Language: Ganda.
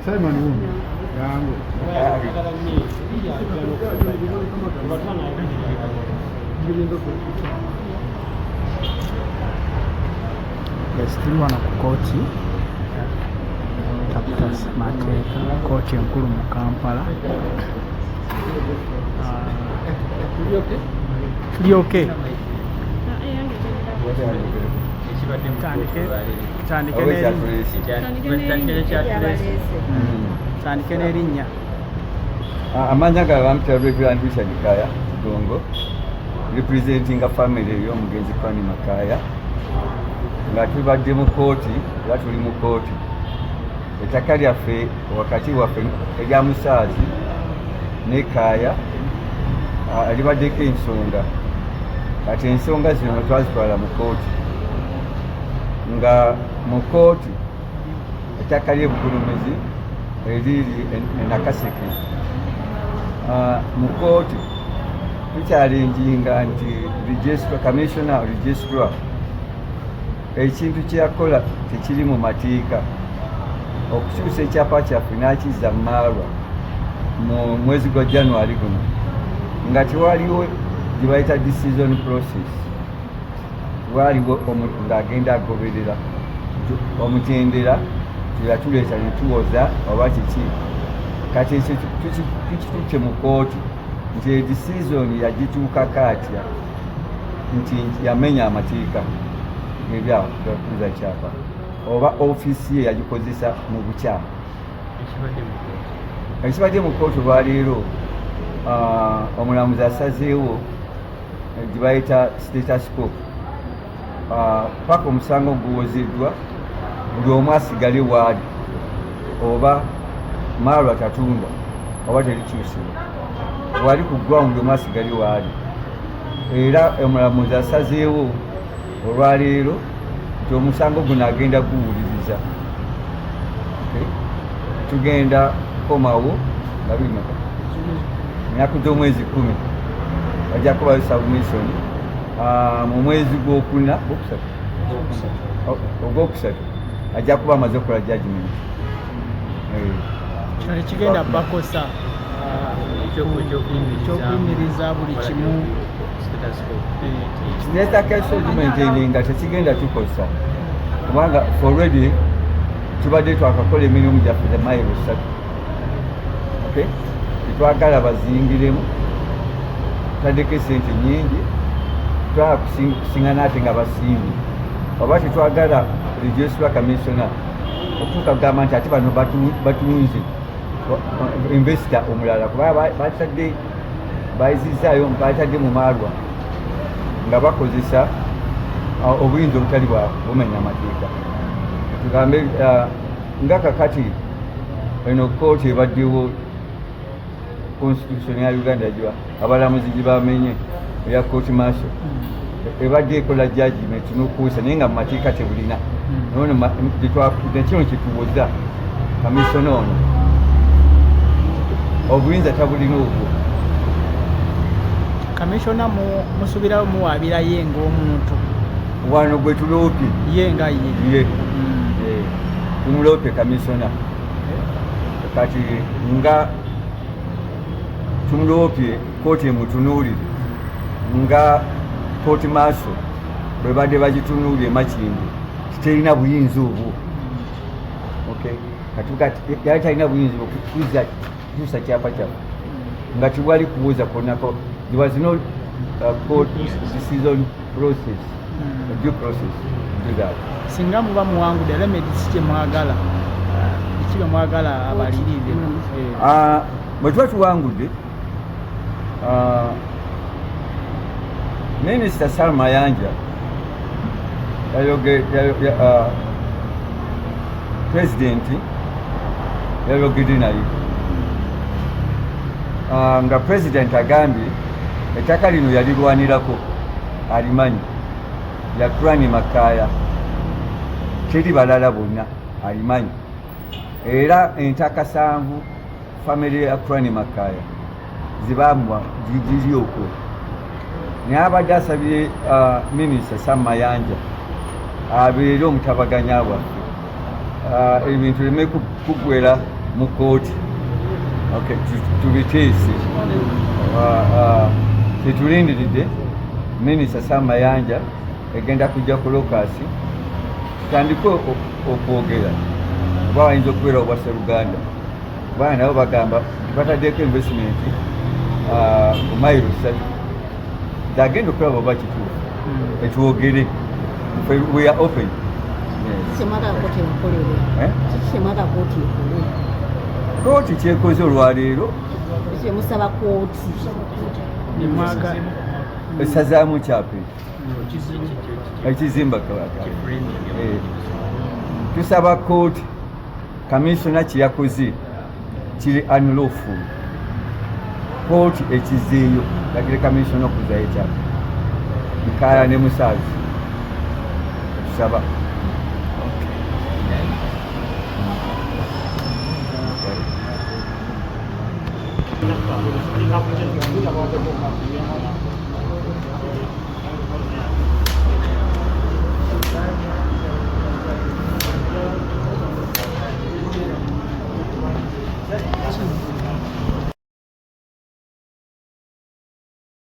Simon yangu tuli wano ku kooti taputa mateeka kooti enkulu mu Kampala. Tuli okay? Tandike n'erinnya. Amanya ga bampita Reverend Richard Kaya Gongo, representing a family y'omugenzi Kwani Makaya. Nga tubadde mu kooti, era tuli mu kooti. Ettaka lyaffe wakati waffe erya Musaazi ne Kaya libaddeko ensonga. Kati ensonga zino twazitwala mu kooti. Nga mu kooti ettaka ly'Ebugulumizi eriri Nakaseke. Mu kooti tukyalenginga nti commissioner registrar ekintu kyeyakola tekiri mu mateeka. Okukyusa ekyapa kyaffe n'akizza Marwa mu mwezi gwa January guno nga tewaliwo gye bayita decision process. Waliwo ng'agenda agoberera omutendera tuyatuleeta ne tuwoza oba kiki. Kati ekyo tukituuke mu kooti nti edecision yagituukako atya nti yamenya amateeka ebyakuza kyapa oba ofiisi ye yagikozesa mu bukyamu. Ekibadde mu kooti olwaleero omulamuzi asazeewo gye bayita status quo. Paka omusango guwozeddwa buli omu asigale waali oba Marwa tatunda oba terikyusibwa wali ku ground omu asigale waali. Era omulamuzi asazeewo olwaleero nti omusango guno agenda guwuliriza. Tugenda kukomawo nga bimeka ennaku z'omwezi 10 bajja kubayo submission mu mwezi ogwokusatu ajja kuba amaze okukola judgment. Kino tekigenda bakosa ekyokuyimiriza buli kimu. Nga tekigenda tukosa kubanga already tubadde twakakola emirimu gyaffe za mayiro 3. Tetwagala bazingiremu tutaddeko esente nyingi, twala kusiŋŋana ate nga basimbi oba tetwagala registrar commissioner okutuuka kugamba nti ate bano batunze investor omulala kuba batadde bayizizaayo batadde mu Marwa nga bakozesa obuyinza obutali bumenya amateeka. Tugambe nga kakati eno kooti ebaddewo constitution ya Uganda giba abalamuzi gye bamenye eya court martial ebadde ekola judgment n'okuwusa naye nga mu mateeka tebulina. Kino kituwoza kamisona ono obuyinza tabulina obwo. Kamisona musubirayo muwaabira ye ng'omuntu wano gwe tuloopye ye nga ye tumuloopye kamisona. Kati nga tumuloopye kooti emutunuulire nga kooti maaso bwe badde bagitunuulye Makindi terina buyinza obwo. Yali talina buyinza okukyusa kyapa kyaffe nga tewali kubuuza konako. There was no court decision process, due process to that. Singa muba muwangudde remedy kye mwagala kye mwagala abalirire bwe tuba tuwangudde Minisita Salma Mayanja Presidenti yayogedde naye nga President agambye ettaka lino yalirwanirako alimanyi ya Kwani Makaya teri balala bonna alimanyi. Era entaka 7 family ya Kwani Makaya zibamwa jijiri okwo naye abadde asabye minisita Sam Mayanja abeere omutabaganya waffe ebintu leme kugwera mu kooti tubiteese tetulindiridde minisita Sam Mayanja egenda kujja ku lokasi tutandike okwogera oba wayinza okubeera obwa Sseruganda kubanga nabo bagamba bataddeko investment ku mayiro 3 agenda okulaba oba kituufu etwogere we are open. Kooti kyekoze olwaleero esazaamu kyapa ekizimba tusaba kooti kamisona kyeyakoze kiri unlawful kooti ekizeeyo lagire kamisona okuzayo ekyapa nkaya ne musaazi tusaba Gracias.